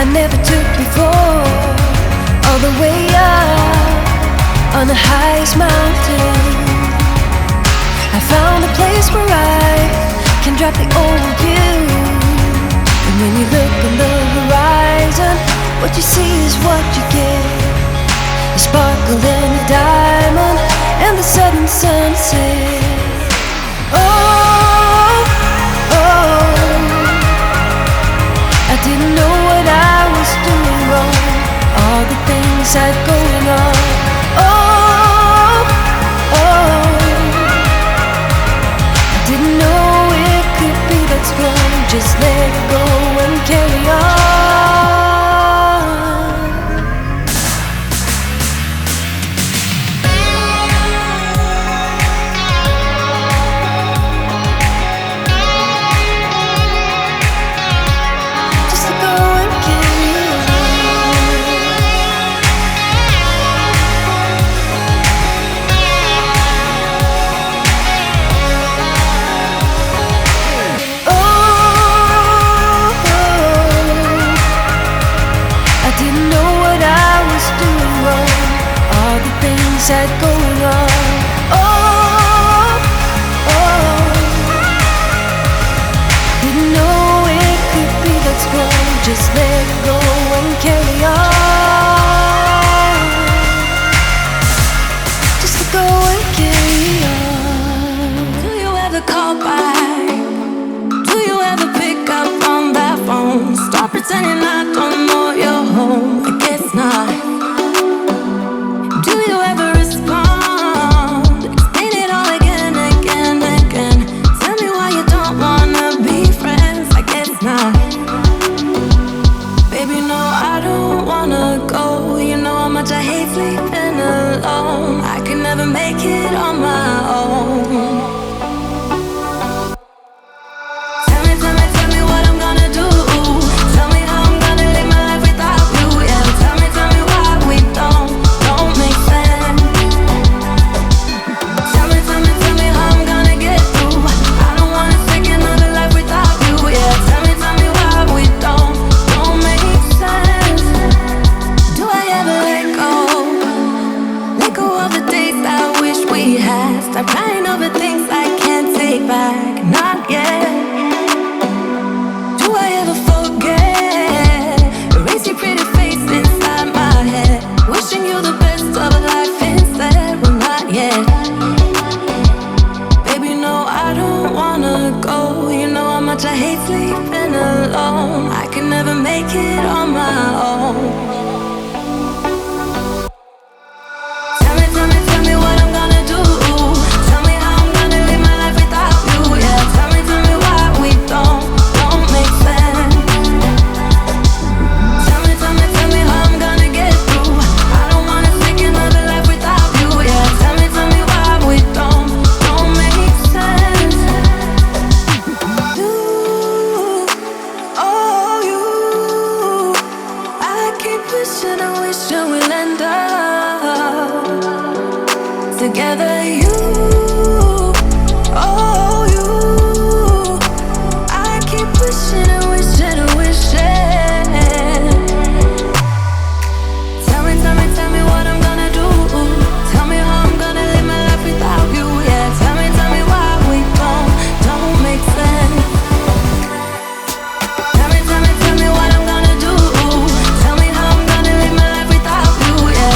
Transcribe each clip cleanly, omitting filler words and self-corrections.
I never took before. All the way up on the highest mountain, I found a place where I can drop the old you. And when you look on the horizon, what you see is what you get. The sparkle and the diamond and the sudden sunset. Oh, oh, I didn't know what I was doing wrong. All the things I'd going on. Oh, oh, I didn't know it could be that strong. Just let it go and carry on. Had going on. Oh, oh, didn't know it could be that strong. Just let it go and carry on. Just let go and carry on. Do you ever call back? Do you ever pick up on that phone? Stop pretending I don't know you're home. I guess not. Do you ever respond? Explain it all again, again, again. Tell me why you don't wanna be friends. I guess not. Baby, no, I don't wanna go. You know how much I hate sleeping alone. I can never make it on my own. Tell me what I'm gonna do. Tell me how I'm gonna live my life without you. Yeah, tell me why we don't make sense. Tell me how I'm gonna get through. I don't wanna take another life without you. Yeah, tell me why we don't make sense. Do I ever let go of the days I wish we had? Stop crying over things I can't take back. Not yet. Do I ever forget? Erase your pretty face inside my head. Wishing you the best of life instead. Well, not yet. Baby, no, I don't wanna go. You know how much I hate sleeping alone. I can never make it on my own. Tell me what I'm gonna do. Tell me how I'm gonna live my life without you. Yeah, tell me why we don't make sense. Tell me how I'm gonna get through. I don't wanna take another life without you. Yeah, tell me why we don't make sense. You, oh you, I keep wishing we'll end up together. You, oh you, I keep wishing. Tell me what I'm gonna do. Tell me how I'm gonna live my life without you. Yeah, tell me why we don't make sense. Tell me what I'm gonna do. Tell me how I'm gonna live my life without you. Yeah,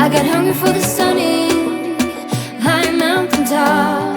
I got hungry for the sunny high mountain top.